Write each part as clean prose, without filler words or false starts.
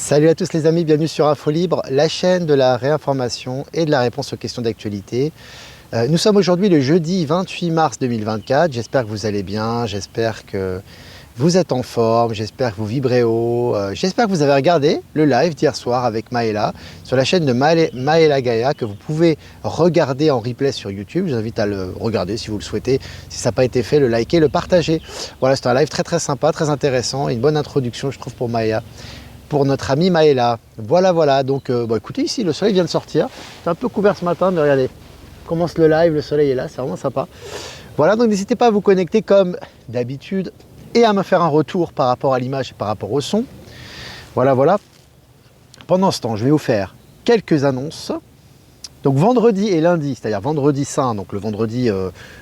Salut à tous les amis, bienvenue sur Info Libre, la chaîne de la réinformation et de la réponse aux questions d'actualité. Nous sommes aujourd'hui le jeudi 28 mars 2024, j'espère que vous allez bien, j'espère que vous êtes en forme, j'espère que vous vibrez haut, j'espère que vous avez regardé le live d'hier soir avec Maëla sur la chaîne de Maëla Gaïa que vous pouvez regarder en replay sur YouTube. Je vous invite à le regarder si vous le souhaitez, si ça n'a pas été fait, le liker, le partager. Voilà, c'est un live très sympa, très intéressant et une bonne introduction je trouve pour Maëla. Pour notre amie Maëla. Voilà, donc écoutez, ici le soleil vient de sortir. C'est un peu couvert ce matin, mais regardez, commence le live, le soleil est là, c'est vraiment sympa. Voilà, donc n'hésitez pas à vous connecter comme d'habitude et à me faire un retour par rapport à l'image et par rapport au son. Voilà. Pendant ce temps, je vais vous faire quelques annonces. Donc vendredi et lundi, c'est-à-dire vendredi saint, donc le vendredi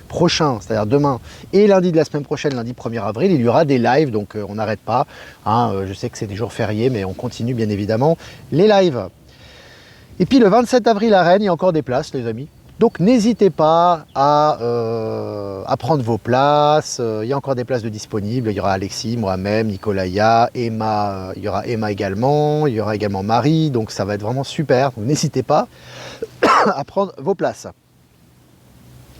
prochain, c'est-à-dire demain, et lundi de la semaine prochaine, lundi 1er avril, il y aura des lives, donc on n'arrête pas. Je sais que c'est des jours fériés, mais on continue bien évidemment les lives. Et puis le 27 avril à Rennes, il y a encore des places, les amis. Donc n'hésitez pas à prendre vos places, il y a encore des places de disponibles, il y aura Alexis, moi-même, Nicolaya, Emma, il y aura Emma également, il y aura également Marie, donc ça va être vraiment super, donc n'hésitez pas à prendre vos places.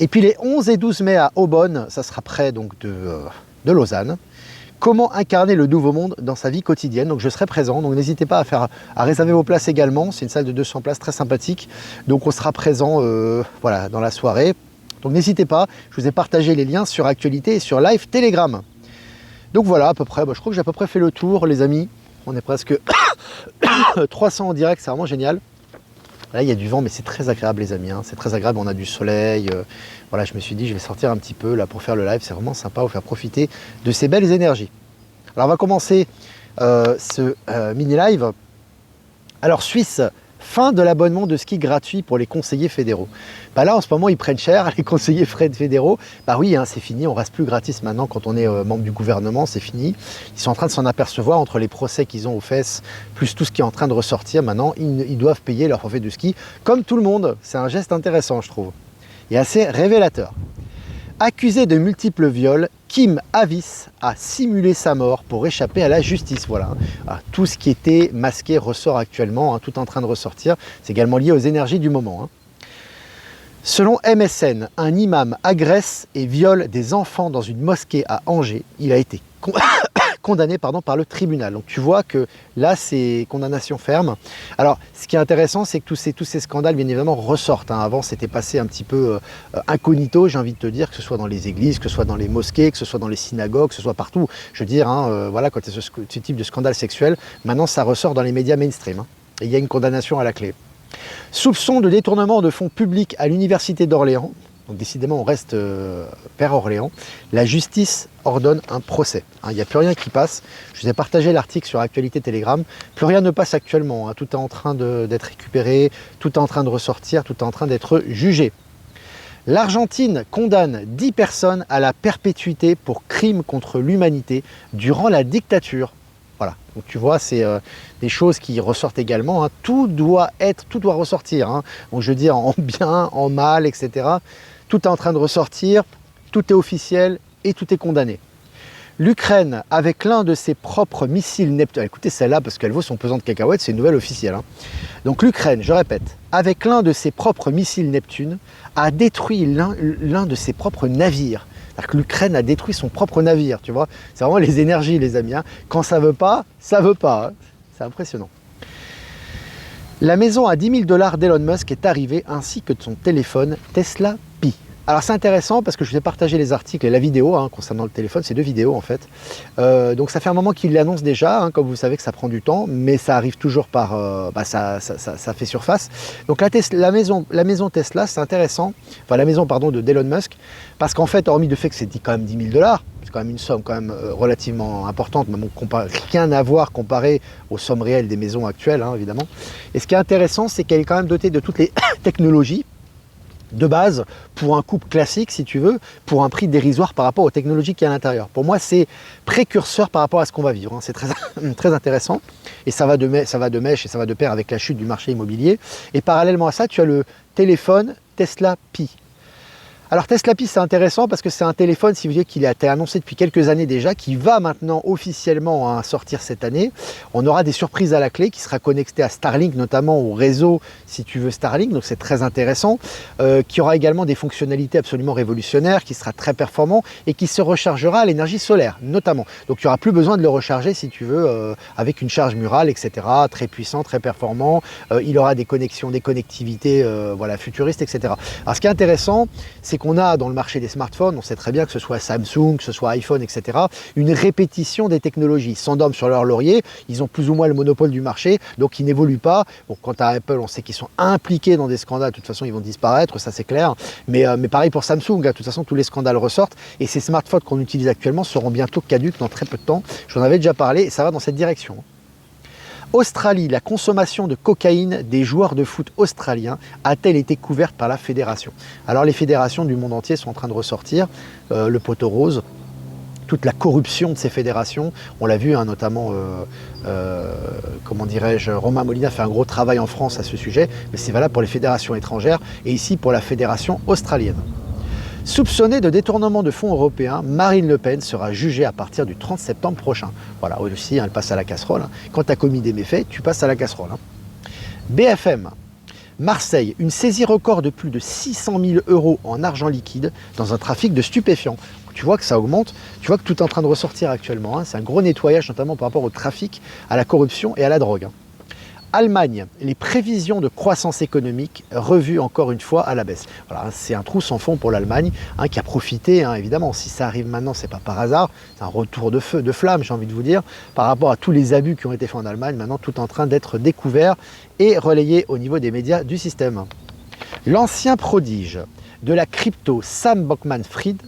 Et puis les 11 et 12 mai à Aubonne, ça sera près donc de Lausanne. Comment incarner le nouveau monde dans sa vie quotidienne. Donc je serai présent, donc n'hésitez pas à réserver vos places également. C'est une salle de 200 places très sympathique. Donc on sera présent voilà, dans la soirée. Donc n'hésitez pas, je vous ai partagé les liens sur Actualité et sur Live Telegram. Donc voilà, à peu près, je crois que j'ai à peu près fait le tour les amis. On est presque 300 en direct, c'est vraiment génial. Là, il y a du vent, mais c'est très agréable, les amis. C'est très agréable, on a du soleil. Voilà, je me suis dit, je vais sortir un petit peu là pour faire le live. C'est vraiment sympa, vous faire profiter de ces belles énergies. Alors, on va commencer ce mini-live. Alors, Suisse, fin de l'abonnement de ski gratuit pour les conseillers fédéraux. Là, en ce moment, ils prennent cher, les conseillers fédéraux. Oui, c'est fini, on ne reste plus gratis maintenant quand on est membre du gouvernement, c'est fini. Ils sont en train de s'en apercevoir entre les procès qu'ils ont aux fesses, plus tout ce qui est en train de ressortir. Maintenant, ils doivent payer leur forfait de ski, comme tout le monde. C'est un geste intéressant, je trouve, et assez révélateur. Accusé de multiples viols, Kim Avis a simulé sa mort pour échapper à la justice. Voilà, tout ce qui était masqué ressort actuellement, tout en train de ressortir. C'est également lié aux énergies du moment. Selon MSN, un imam agresse et viole des enfants dans une mosquée à Angers. Il a été condamné par le tribunal. Donc tu vois que là, c'est condamnation ferme. Alors, ce qui est intéressant, c'est que tous ces scandales, bien évidemment, ressortent. Avant, c'était passé un petit peu incognito, j'ai envie de te dire, que ce soit dans les églises, que ce soit dans les mosquées, que ce soit dans les synagogues, que ce soit partout. Je veux dire, voilà, quand il y a ce type de scandale sexuel, maintenant, ça ressort dans les médias mainstream. Et il y a une condamnation à la clé. Soupçon de détournement de fonds publics à l'université d'Orléans. Donc décidément, on reste vers Orléans. La justice ordonne un procès. Il n'y a plus rien qui passe. Je vous ai partagé l'article sur Actualité Telegram. Plus rien ne passe actuellement. Tout est en train d'être récupéré, tout est en train de ressortir, tout est en train d'être jugé. L'Argentine condamne 10 personnes à la perpétuité pour crimes contre l'humanité durant la dictature. Voilà, donc tu vois, c'est des choses qui ressortent également. Tout doit ressortir. Donc je veux dire en bien, en mal, etc. Tout est en train de ressortir, tout est officiel et tout est condamné. L'Ukraine, avec l'un de ses propres missiles Neptune, écoutez celle-là parce qu'elle vaut son pesant de cacahuètes, c'est une nouvelle officielle. Donc l'Ukraine, je répète, avec l'un de ses propres missiles Neptune, a détruit l'un de ses propres navires. C'est-à-dire que l'Ukraine a détruit son propre navire, tu vois. C'est vraiment les énergies, les amis. Quand ça veut pas, ça veut pas. C'est impressionnant. La maison à 10 000 $ d'Elon Musk est arrivée, ainsi que de son téléphone Tesla Pi. Alors c'est intéressant parce que je vous ai partagé les articles et la vidéo concernant le téléphone, c'est 2 vidéos en fait. Donc ça fait un moment qu'il l'annonce déjà, comme vous savez que ça prend du temps, mais ça arrive toujours par, ça fait surface. Donc la maison Tesla, c'est intéressant, enfin la maison pardon d'Elon Musk, parce qu'en fait, hormis le fait que c'est quand même 10 000 $, c'est quand même une somme quand même relativement importante, mais bon, rien à voir comparé aux sommes réelles des maisons actuelles, évidemment. Et ce qui est intéressant, c'est qu'elle est quand même dotée de toutes les technologies de base pour un couple classique, si tu veux, pour un prix dérisoire par rapport aux technologies qu'il y a à l'intérieur. Pour moi, c'est précurseur par rapport à ce qu'on va vivre. C'est très intéressant et ça va de mèche et ça va de pair avec la chute du marché immobilier. Et parallèlement à ça, tu as le téléphone Tesla Pi. Alors Tesla P, c'est intéressant parce que c'est un téléphone, si vous voulez, qu'il a été annoncé depuis quelques années déjà, qui va maintenant officiellement sortir cette année. On aura des surprises à la clé, qui sera connecté à Starlink, notamment au réseau, si tu veux, Starlink, donc c'est très intéressant. Qui aura également des fonctionnalités absolument révolutionnaires, qui sera très performant et qui se rechargera à l'énergie solaire, notamment. Donc il n'y aura plus besoin de le recharger, si tu veux, avec une charge murale, etc. Très puissant, très performant. Il aura des connexions, des connectivités voilà, futuristes, etc. Alors ce qui est intéressant, c'est qu'on a dans le marché des smartphones, on sait très bien que ce soit Samsung, que ce soit iPhone, etc., une répétition des technologies. Ils s'endorment sur leur laurier, ils ont plus ou moins le monopole du marché, donc ils n'évoluent pas. Bon, quant à Apple, on sait qu'ils sont impliqués dans des scandales, de toute façon ils vont disparaître, ça c'est clair. Mais pareil pour Samsung, de toute façon tous les scandales ressortent, et ces smartphones qu'on utilise actuellement seront bientôt caduques dans très peu de temps. J'en avais déjà parlé, et ça va dans cette direction. Australie, la consommation de cocaïne des joueurs de foot australiens a-t-elle été couverte par la fédération? Alors les fédérations du monde entier sont en train de ressortir, le poteau rose, toute la corruption de ces fédérations, on l'a vu, hein, notamment, comment dirais-je, Romain Molina fait un gros travail en France à ce sujet, mais c'est valable pour les fédérations étrangères, et ici pour la fédération australienne. Soupçonnée de détournement de fonds européens, Marine Le Pen sera jugée à partir du 30 septembre prochain. Voilà, aussi, elle passe à la casserole. Quand tu as commis des méfaits, tu passes à la casserole. BFM, Marseille, une saisie record de plus de 600 000 € en argent liquide dans un trafic de stupéfiants. Tu vois que ça augmente, tu vois que tout est en train de ressortir actuellement. C'est un gros nettoyage, notamment par rapport au trafic, à la corruption et à la drogue. Allemagne, les prévisions de croissance économique revues encore une fois à la baisse. Voilà, c'est un trou sans fond pour l'Allemagne, qui a profité, évidemment, si ça arrive maintenant, c'est pas par hasard, c'est un retour de feu, de flamme, j'ai envie de vous dire, par rapport à tous les abus qui ont été faits en Allemagne, maintenant tout est en train d'être découvert et relayé au niveau des médias du système. L'ancien prodige de la crypto Sam Bankman-Fried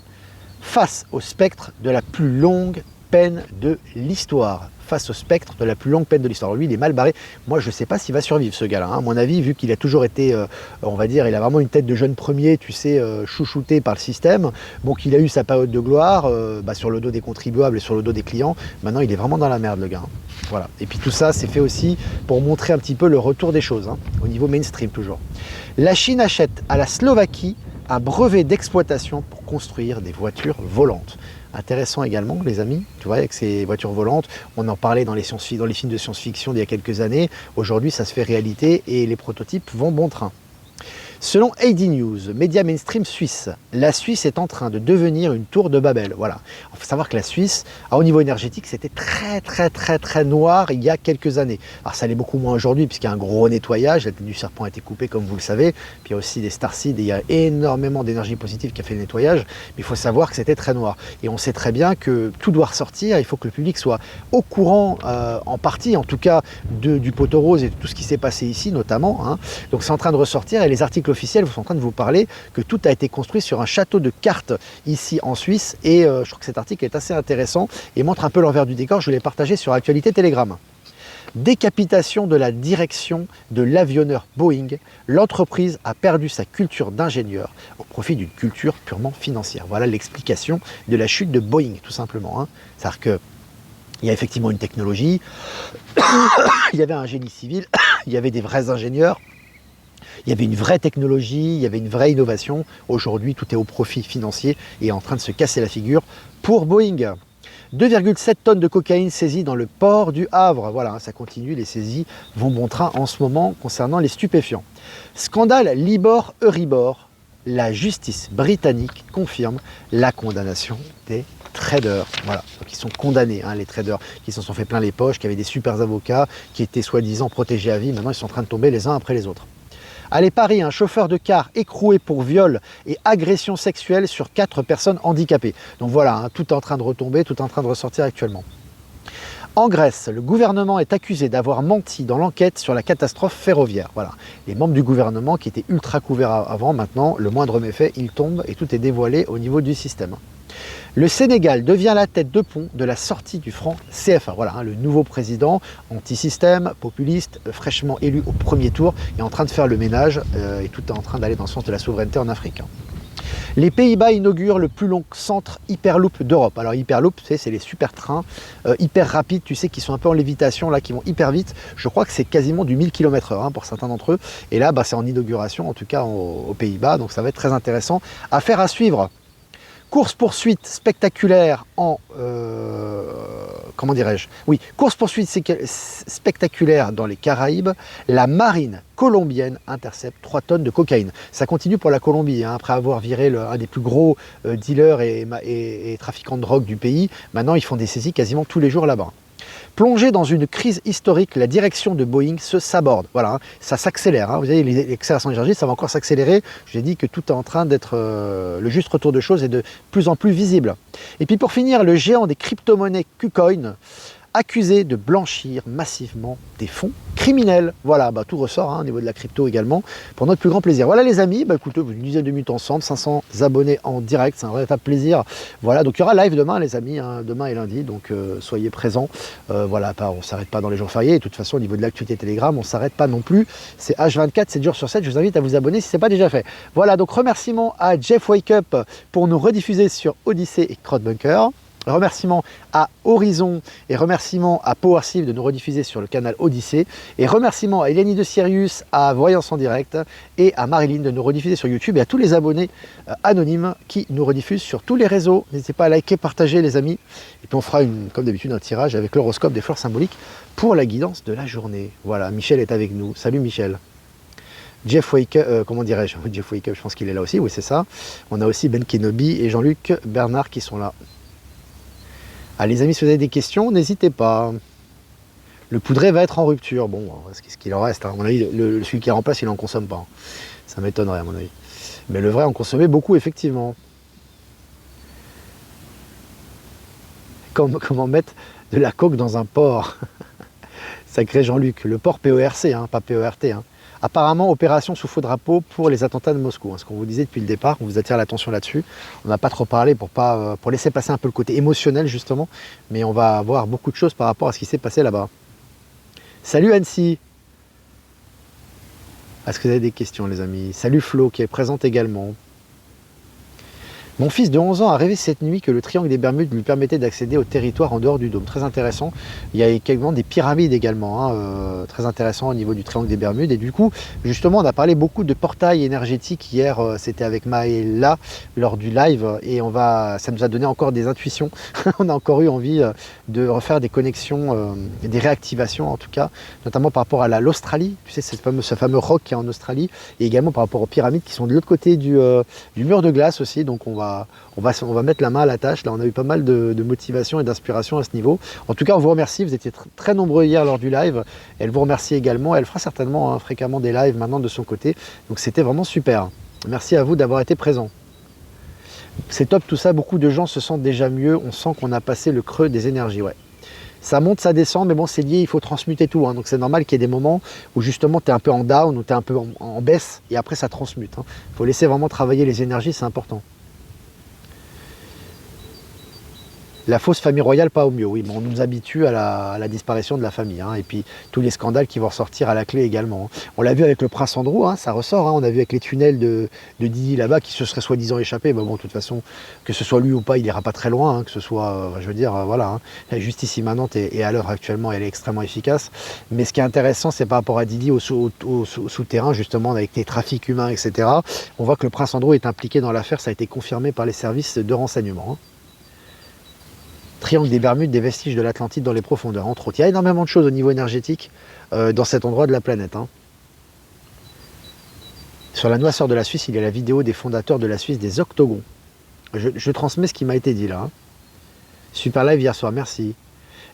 face au spectre de la plus longue peine de l'histoire. Face au spectre de la plus longue peine de l'histoire. Lui, il est mal barré. Moi, je ne sais pas s'il va survivre, ce gars-là. À mon avis, vu qu'il a toujours été, on va dire, il a vraiment une tête de jeune premier, tu sais, chouchouté par le système. Bon, qu'il a eu sa période de gloire sur le dos des contribuables et sur le dos des clients. Maintenant, il est vraiment dans la merde, le gars. Voilà. Et puis tout ça, c'est fait aussi pour montrer un petit peu le retour des choses, au niveau mainstream toujours. La Chine achète à la Slovaquie un brevet d'exploitation pour construire des voitures volantes. Intéressant également, les amis, tu vois, avec ces voitures volantes, on en parlait dans les films de science-fiction d'il y a quelques années. Aujourd'hui, ça se fait réalité et les prototypes vont bon train. Selon AD News, média mainstream suisse, la Suisse est en train de devenir une tour de Babel. Voilà. Il faut savoir que la Suisse, au niveau énergétique, c'était très noir il y a quelques années. Alors ça l'est beaucoup moins aujourd'hui puisqu'il y a un gros nettoyage, la tête du serpent a été coupée comme vous le savez, puis il y a aussi des starseeds et il y a énormément d'énergie positive qui a fait le nettoyage, mais il faut savoir que c'était très noir. Et on sait très bien que tout doit ressortir, il faut que le public soit au courant, en partie en tout cas, du poteau rose et de tout ce qui s'est passé ici notamment. Donc c'est en train de ressortir et les articles officiels sont en train de vous parler que tout a été construit sur un château de cartes ici en Suisse et je trouve que cet article est assez intéressant et montre un peu l'envers du décor. Je l'ai partagé sur Actualité Telegram. Décapitation de la direction de l'avionneur Boeing, l'entreprise a perdu sa culture d'ingénieur au profit d'une culture purement financière. Voilà l'explication de la chute de Boeing tout simplement. C'est-à-dire que il y a effectivement une technologie, il y avait un génie civil, il y avait des vrais ingénieurs, il y avait une vraie technologie, il y avait une vraie innovation. Aujourd'hui, tout est au profit financier et est en train de se casser la figure pour Boeing. 2,7 tonnes de cocaïne saisies dans le port du Havre. Voilà, ça continue, les saisies vont bon train en ce moment concernant les stupéfiants. Scandale Libor-Euribor. La justice britannique confirme la condamnation des traders. Voilà, donc ils sont condamnés, les traders qui s'en sont fait plein les poches, qui avaient des super avocats, qui étaient soi-disant protégés à vie. Maintenant, ils sont en train de tomber les uns après les autres. Allez, Paris, un chauffeur de car écroué pour viol et agression sexuelle sur 4 personnes handicapées. Donc voilà, tout est en train de retomber, tout est en train de ressortir actuellement. En Grèce, le gouvernement est accusé d'avoir menti dans l'enquête sur la catastrophe ferroviaire. Voilà, les membres du gouvernement qui étaient ultra couverts avant, maintenant, le moindre méfait, ils tombent et tout est dévoilé au niveau du système. Le Sénégal devient la tête de pont de la sortie du franc CFA. Voilà, le nouveau président anti-système, populiste, fraîchement élu au premier tour, est en train de faire le ménage et tout est en train d'aller dans le sens de la souveraineté en Afrique. Les Pays-Bas inaugurent le plus long centre Hyperloop d'Europe. Alors Hyperloop, c'est les super trains hyper rapides, tu sais, qui sont un peu en lévitation, là, qui vont hyper vite. Je crois que c'est quasiment du 1000 km/h hein, pour certains d'entre eux. Et là, c'est en inauguration, en tout cas aux Pays-Bas, donc ça va être très intéressant. Affaire à suivre. Course-poursuite spectaculaire en... comment dirais-je? Oui, course-poursuite spectaculaire dans les Caraïbes. La marine colombienne intercepte 3 tonnes de cocaïne. Ça continue pour la Colombie, hein, après avoir viré un des plus gros dealers et trafiquants de drogue du pays. Maintenant, ils font des saisies quasiment tous les jours là-bas. Plongé dans une crise historique, la direction de Boeing se saborde. Voilà, hein, ça s'accélère. Hein. Vous voyez, l'accélération d'énergie, ça va encore s'accélérer. Je l'ai dit que tout est en train d'être le juste retour de choses et de plus en plus visible. Et puis pour finir, le géant des crypto-monnaies KuCoin, accusé de blanchir massivement des fonds criminels. Voilà, tout ressort hein, au niveau de la crypto également, pour notre plus grand plaisir. Voilà les amis, écoutez, une dizaine de minutes ensemble, 500 abonnés en direct, c'est un véritable plaisir. Voilà, donc il y aura live demain les amis, hein, demain et lundi, donc soyez présents. Voilà, on ne s'arrête pas dans les jours fériés, et de toute façon au niveau de l'actualité Telegram, on ne s'arrête pas non plus. C'est H24, 7 jours sur 7, je vous invite à vous abonner si ce n'est pas déjà fait. Voilà, donc remerciements à Jeff Wake Up pour nous rediffuser sur Odyssey et Crowdbunker. Remerciements à Horizon et remerciements à PowerShift de nous rediffuser sur le canal Odyssée. Et remerciements à Eleni de Sirius, à Voyance en direct et à Marilyn de nous rediffuser sur YouTube et à tous les abonnés anonymes qui nous rediffusent sur tous les réseaux. N'hésitez pas à liker, partager les amis. Et puis on fera comme d'habitude un tirage avec l'horoscope des fleurs symboliques pour la guidance de la journée. Voilà, Michel est avec nous. Salut Michel. Jeff Wake, comment dirais-je? Jeff Wake, je pense qu'il est là aussi, oui c'est ça. On a aussi Ben Kenobi et Jean-Luc Bernard qui sont là. Ah, les amis, si vous avez des questions, n'hésitez pas. Le poudré va être en rupture. Bon, ce qu'il en reste, hein. À mon avis, celui qui remplace, il n'en consomme pas. Ça m'étonnerait, à mon avis. Mais le vrai en consommait beaucoup, effectivement. Comment mettre de la coke dans un porc? Sacré Jean-Luc. Le porc PERC, hein, pas PERT. Hein. Apparemment, opération sous faux drapeau pour les attentats de Moscou. Hein, ce qu'on vous disait depuis le départ, on vous attire l'attention là-dessus. On n'a pas trop parlé pour laisser passer un peu le côté émotionnel, justement. Mais on va voir beaucoup de choses par rapport à ce qui s'est passé là-bas. Salut Annecy. Est-ce que vous avez des questions, les amis? Salut Flo, qui est présente également. Mon fils de 11 ans a rêvé cette nuit que le triangle des Bermudes lui permettait d'accéder au territoire en dehors du dôme. Très intéressant. Il y a également des pyramides également, hein, très intéressant au niveau du triangle des Bermudes. Et du coup, justement, on a parlé beaucoup de portails énergétiques hier. C'était avec Maëla lors du live et ça nous a donné encore des intuitions. On a encore eu envie de refaire des connexions, des réactivations en tout cas, notamment par rapport à l'Australie. Tu sais, ce fameux roc qui est en Australie et également par rapport aux pyramides qui sont de l'autre côté du mur de glace aussi. Donc on va mettre la main à la tâche. Là, on a eu pas mal de motivation et d'inspiration à ce niveau. En tout cas, on vous remercie. Vous étiez très nombreux hier lors du live. Elle vous remercie également. Elle fera certainement hein, fréquemment des lives maintenant de son côté. Donc, c'était vraiment super. Merci à vous d'avoir été présents. C'est top tout ça. Beaucoup de gens se sentent déjà mieux. On sent qu'on a passé le creux des énergies. Ouais. Ça monte, ça descend, mais bon, c'est lié, il faut transmuter tout. Hein. Donc c'est normal qu'il y ait des moments où justement tu es un peu en down, où tu es un peu en baisse, et après ça transmute. Il faut laisser vraiment travailler les énergies, c'est important. La fausse famille royale, pas au mieux, oui, mais on nous habitue à la disparition de la famille, hein, et puis tous les scandales qui vont ressortir à la clé également. Hein. On l'a vu avec le prince Andrew, hein, ça ressort, hein, on a vu avec les tunnels de Didi là-bas qui se seraient soi-disant échappés, mais bon, de toute façon, que ce soit lui ou pas, il n'ira pas très loin, hein, que ce soit, je veux dire, voilà, hein, la justice immanente et à l'heure actuellement, elle est extrêmement efficace, mais ce qui est intéressant, c'est par rapport à Didi au souterrain, justement, avec les trafics humains, etc., on voit que le prince Andrew est impliqué dans l'affaire, ça a été confirmé par les services de renseignement. Hein. Triangle des Bermudes, des vestiges de l'Atlantide dans les profondeurs, entre autres. Il y a énormément de choses au niveau énergétique dans cet endroit de la planète. Hein. Sur la noirceur de la Suisse, il y a la vidéo des fondateurs de la Suisse, des octogons. Je transmets ce qui m'a été dit là. Hein. Super live hier soir, merci.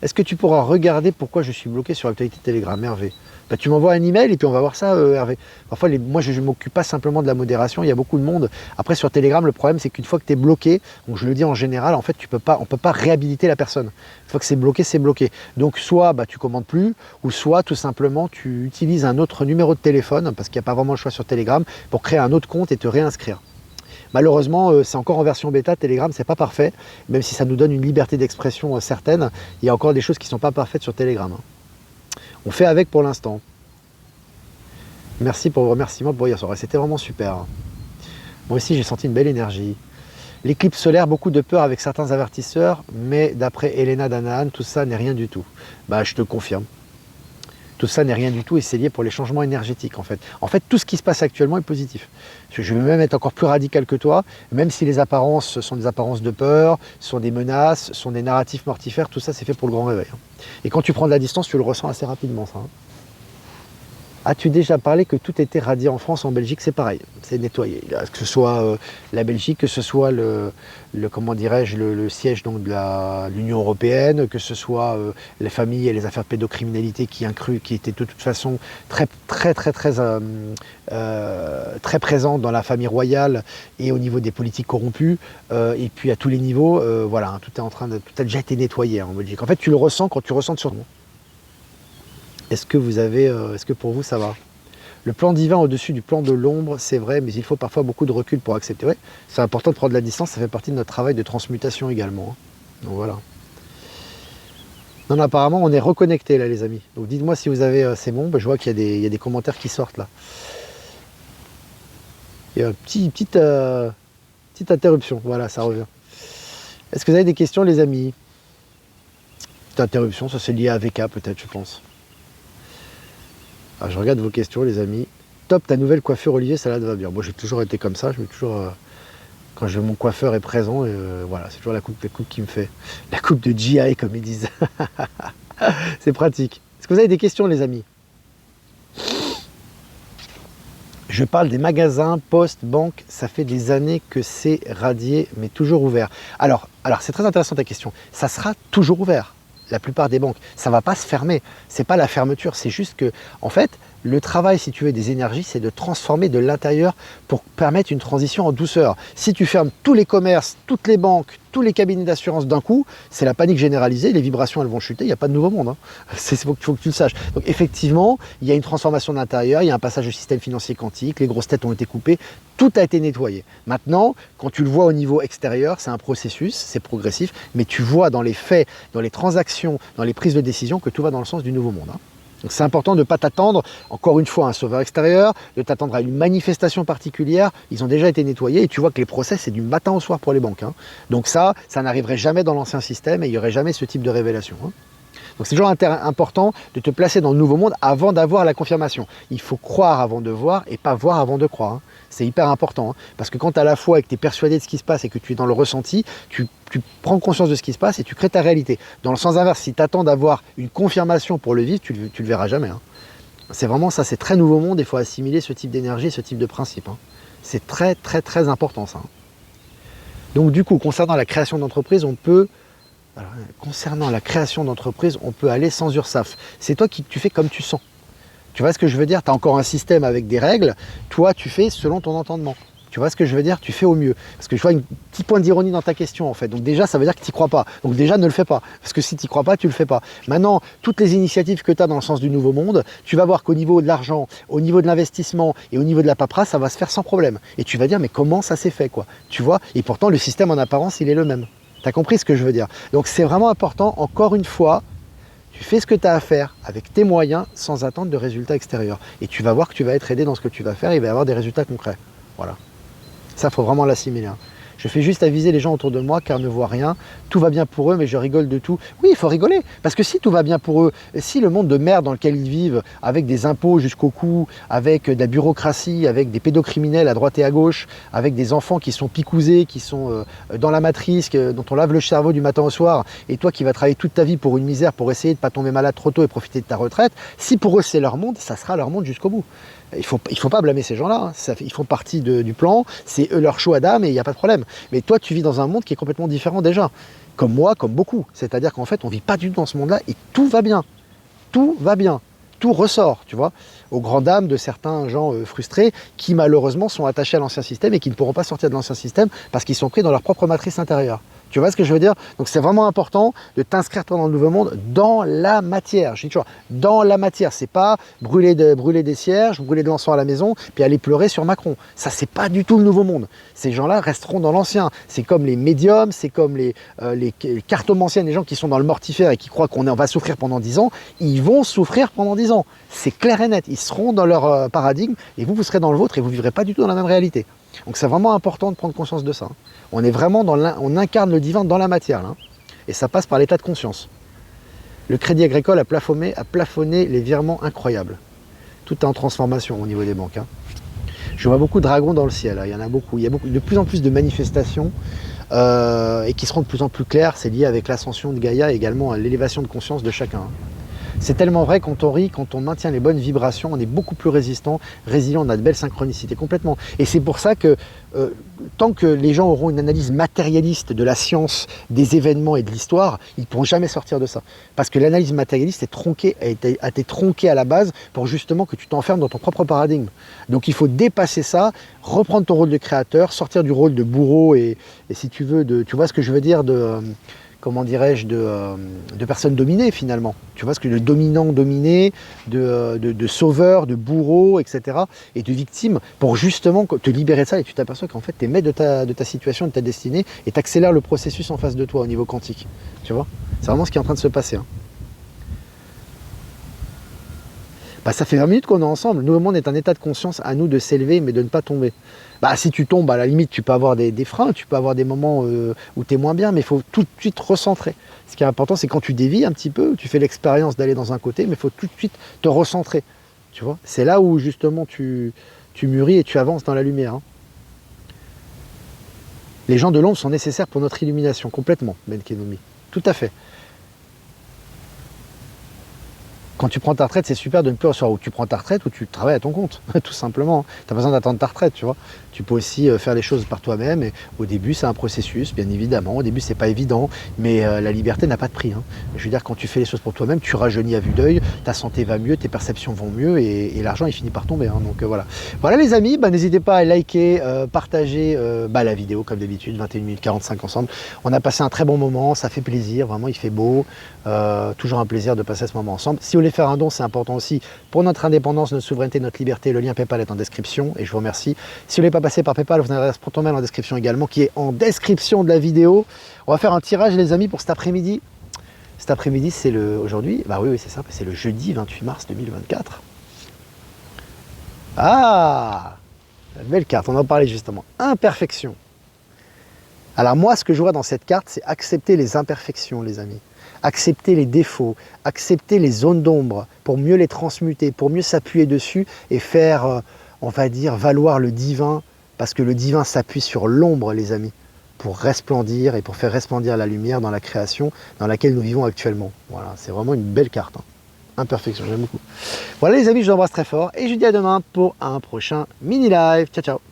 Est-ce que tu pourras regarder pourquoi je suis bloqué sur l'actualité Telegram, Hervé? Tu m'envoies un email et puis on va voir ça, Hervé. Parfois, moi, je ne m'occupe pas simplement de la modération, il y a beaucoup de monde. Après, sur Telegram, le problème, c'est qu'une fois que tu es bloqué, donc je le dis en général, en fait, on ne peut pas réhabiliter la personne. Une fois que c'est bloqué, c'est bloqué. Donc, soit tu commandes plus, ou soit, tout simplement, tu utilises un autre numéro de téléphone, parce qu'il n'y a pas vraiment le choix sur Telegram, pour créer un autre compte et te réinscrire. Malheureusement, c'est encore en version bêta, Telegram, c'est pas parfait, même si ça nous donne une liberté d'expression certaine, il y a encore des choses qui ne sont pas parfaites sur Telegram. On fait avec pour l'instant. Merci pour vos remerciements pour hier soir. C'était vraiment super. Moi aussi, j'ai senti une belle énergie. L'éclipse solaire, beaucoup de peur avec certains avertisseurs, mais d'après Elena Danaan, tout ça n'est rien du tout. Bah, je te confirme. Tout ça n'est rien du tout et c'est lié pour les changements énergétiques en fait. En fait, tout ce qui se passe actuellement est positif. Je vais même être encore plus radical que toi, même si les apparences sont des apparences de peur, sont des menaces, sont des narratifs mortifères, tout ça c'est fait pour le grand réveil. Et quand tu prends de la distance, tu le ressens assez rapidement ça. As-tu déjà parlé que tout était radié en France, en Belgique? C'est pareil, c'est nettoyé. Que ce soit la Belgique, que ce soit comment dirais-je, le siège donc, de l'Union européenne, que ce soit les familles et les affaires de pédocriminalité qui étaient de toute façon très présentes dans la famille royale et au niveau des politiques corrompues, et puis à tous les niveaux, voilà, tout a déjà été nettoyé en Belgique. En fait, tu le ressens quand tu ressens sur nous. Est-ce que pour vous ça va? Le plan divin au-dessus du plan de l'ombre, c'est vrai, mais il faut parfois beaucoup de recul pour accepter. Ouais, c'est important de prendre la distance, ça fait partie de notre travail de transmutation également. Donc voilà. Non, apparemment, on est reconnecté là, les amis. Donc dites-moi si vous avez... c'est bon, je vois qu'il y a des commentaires qui sortent là. Il y a une petite interruption, voilà, ça revient. Est-ce que vous avez des questions, les amis? Petite interruption, ça c'est lié à VK peut-être, je pense. Alors, je regarde vos questions, les amis. Top, ta nouvelle coiffure, Olivier, ça va bien. Moi, j'ai toujours été comme ça. Quand mon coiffeur est présent, voilà, c'est toujours la coupe qui me fait. La coupe de GI, comme ils disent. C'est pratique. Est-ce que vous avez des questions, les amis? Je parle des magasins, postes, banques. Ça fait des années que c'est radié, mais toujours ouvert. Alors c'est très intéressant ta question. Ça sera toujours ouvert. La plupart des banques, ça ne va pas se fermer. C'est pas la fermeture, c'est juste que, en fait, le travail, si tu veux, des énergies, c'est de transformer de l'intérieur pour permettre une transition en douceur. Si tu fermes tous les commerces, toutes les banques, tous les cabinets d'assurance d'un coup, c'est la panique généralisée, les vibrations elles vont chuter, il n'y a pas de nouveau monde. Hein. Il faut que tu le saches. Donc effectivement, il y a une transformation de l'intérieur, il y a un passage au système financier quantique, les grosses têtes ont été coupées, tout a été nettoyé. Maintenant, quand tu le vois au niveau extérieur, c'est un processus, c'est progressif, mais tu vois dans les faits, dans les transactions, dans les prises de décision que tout va dans le sens du nouveau monde. Hein. Donc c'est important de ne pas t'attendre, encore une fois, à un sauveur extérieur, de t'attendre à une manifestation particulière. Ils ont déjà été nettoyés et tu vois que les procès, c'est du matin au soir pour les banques. Hein. Donc ça n'arriverait jamais dans l'ancien système et il n'y aurait jamais ce type de révélation. Hein. Donc c'est toujours important de te placer dans le nouveau monde avant d'avoir la confirmation. Il faut croire avant de voir et pas voir avant de croire. Hein. C'est hyper important. Hein. Parce que quand tu as la foi et que tu es persuadé de ce qui se passe et que tu es dans le ressenti, tu prends conscience de ce qui se passe et tu crées ta réalité. Dans le sens inverse, si tu attends d'avoir une confirmation pour le vivre, tu le verras jamais. Hein. C'est vraiment ça, c'est très nouveau monde, il faut assimiler ce type d'énergie, ce type de principe. Hein. C'est très important ça. Hein. Donc du coup, concernant la création d'entreprise, on peut aller sans URSSAF. C'est toi tu fais comme tu sens. Tu vois ce que je veux dire? Tu as encore un système avec des règles, toi tu fais selon ton entendement. Tu vois ce que je veux dire? Tu fais au mieux. Parce que je vois un petit point d'ironie dans ta question en fait. Donc déjà, ça veut dire que tu n'y crois pas. Donc déjà, ne le fais pas. Parce que si tu n'y crois pas, tu ne le fais pas. Maintenant, toutes les initiatives que tu as dans le sens du nouveau monde, tu vas voir qu'au niveau de l'argent, au niveau de l'investissement et au niveau de la paperasse, ça va se faire sans problème. Et tu vas dire, mais comment ça s'est fait quoi? Tu vois? Et pourtant, le système en apparence, il est le même. Tu as compris ce que je veux dire? Donc c'est vraiment important, encore une fois, tu fais ce que tu as à faire avec tes moyens sans attendre de résultats extérieurs. Et tu vas voir que tu vas être aidé dans ce que tu vas faire et il va y avoir des résultats concrets. Voilà. Ça, il faut vraiment l'assimiler. Hein. Je fais juste aviser les gens autour de moi car ne voient rien. Tout va bien pour eux, mais je rigole de tout. Oui, il faut rigoler. Parce que si tout va bien pour eux, si le monde de merde dans lequel ils vivent, avec des impôts jusqu'au cou, avec de la bureaucratie, avec des pédocriminels à droite et à gauche, avec des enfants qui sont picousés, qui sont dans la matrice, dont on lave le cerveau du matin au soir, et toi qui vas travailler toute ta vie pour une misère, pour essayer de ne pas tomber malade trop tôt et profiter de ta retraite, si pour eux c'est leur monde, ça sera leur monde jusqu'au bout. Il faut pas blâmer ces gens-là, hein. Ils font partie du plan, c'est eux leur choix d'âme et il n'y a pas de problème. Mais toi, tu vis dans un monde qui est complètement différent déjà, comme moi, comme beaucoup. C'est-à-dire qu'en fait, on ne vit pas du tout dans ce monde-là et tout va bien. Tout va bien. Tout ressort, tu vois, aux grandes dames de certains gens frustrés qui malheureusement sont attachés à l'ancien système et qui ne pourront pas sortir de l'ancien système parce qu'ils sont pris dans leur propre matrice intérieure. Tu vois ce que je veux dire? Donc c'est vraiment important de t'inscrire toi dans le nouveau monde, dans la matière. Je dis toujours, dans la matière. C'est pas brûler des cierges, brûler de l'encens à la maison, puis aller pleurer sur Macron. Ça, c'est pas du tout le nouveau monde. Ces gens-là resteront dans l'ancien. C'est comme les médiums, c'est comme les cartomanciens, les gens qui sont dans le mortifère et qui croient qu'on va souffrir pendant 10 ans. Ils vont souffrir pendant 10 ans. C'est clair et net. Ils seront dans leur paradigme et vous serez dans le vôtre et vous ne vivrez pas du tout dans la même réalité. Donc c'est vraiment important de prendre conscience de ça. On est vraiment on incarne le divin dans la matière, là. Et ça passe par l'état de conscience. Le Crédit Agricole a plafonné les virements incroyables. Tout est en transformation au niveau des banques. Je vois beaucoup de dragons dans le ciel, il y en a beaucoup. Il y a de plus en plus de manifestations et qui seront de plus en plus claires. C'est lié avec l'ascension de Gaïa et également à l'élévation de conscience de chacun. C'est tellement vrai, quand on rit, quand on maintient les bonnes vibrations, on est beaucoup plus résistant, résilient, on a de belles synchronicités complètement. Et c'est pour ça que tant que les gens auront une analyse matérialiste de la science, des événements et de l'histoire, ils ne pourront jamais sortir de ça. Parce que l'analyse matérialiste a été tronquée à la base pour justement que tu t'enfermes dans ton propre paradigme. Donc il faut dépasser ça, reprendre ton rôle de créateur, sortir du rôle de bourreau et si tu veux, tu vois ce que je veux dire, comment dirais-je, de personnes dominées finalement. Tu vois ce que de dominant, dominé, de sauveur, de bourreau, etc. et de victime pour justement te libérer de ça et tu t'aperçois qu'en fait tu es maître de ta situation, de ta destinée et tu accélères le processus en face de toi au niveau quantique. Tu vois, c'est vraiment ce qui est en train de se passer. Bah, ça fait 20 minutes qu'on est ensemble. Nous, le monde est un état de conscience, à nous de s'élever mais de ne pas tomber. Bah, si tu tombes, à la limite, tu peux avoir des freins, tu peux avoir des moments où tu es moins bien, mais il faut tout de suite recentrer. Ce qui est important, c'est quand tu dévies un petit peu, tu fais l'expérience d'aller dans un côté, mais il faut tout de suite te recentrer. Tu vois, c'est là où justement tu mûris et tu avances dans la lumière. Les gens de l'ombre sont nécessaires pour notre illumination, complètement, Ben Kenomi. Tout à fait. Quand tu prends ta retraite, c'est super de ne plus recevoir. Ou tu prends ta retraite ou tu travailles à ton compte, tout simplement. Tu n'as pas besoin d'attendre ta retraite, tu vois. Tu peux aussi faire les choses par toi-même. Et au début, c'est un processus, bien évidemment. Au début, c'est pas évident, mais la liberté n'a pas de prix. Je veux dire, quand tu fais les choses pour toi-même, tu rajeunis à vue d'œil, ta santé va mieux, tes perceptions vont mieux et l'argent, il finit par tomber. Donc voilà. Voilà les amis, n'hésitez pas à liker, partager la vidéo comme d'habitude, 21 minutes 45 ensemble. On a passé un très bon moment, ça fait plaisir, vraiment, il fait beau. Toujours un plaisir de passer ce moment ensemble. Si vous voulez faire un don, c'est important aussi pour notre indépendance, notre souveraineté, notre liberté. Le lien PayPal est en description et je vous remercie. Si vous voulez pas passer par PayPal, vous avez l'adresse pour ton mail en description également qui est en description de la vidéo. On va faire un tirage les amis pour cet après-midi. Cet après-midi c'est aujourd'hui, oui c'est ça, c'est le jeudi 28 mars 2024. Ah, belle carte, on en parlait justement. Imperfection. Alors moi ce que je vois dans cette carte c'est accepter les imperfections les amis. Accepter les défauts, accepter les zones d'ombre pour mieux les transmuter, pour mieux s'appuyer dessus et faire, on va dire, valoir le divin, parce que le divin s'appuie sur l'ombre, les amis, pour resplendir et pour faire resplendir la lumière dans la création dans laquelle nous vivons actuellement. Voilà, c'est vraiment une belle carte. Imperfection, j'aime beaucoup. Voilà les amis, je vous embrasse très fort et je vous dis à demain pour un prochain mini-live. Ciao, ciao.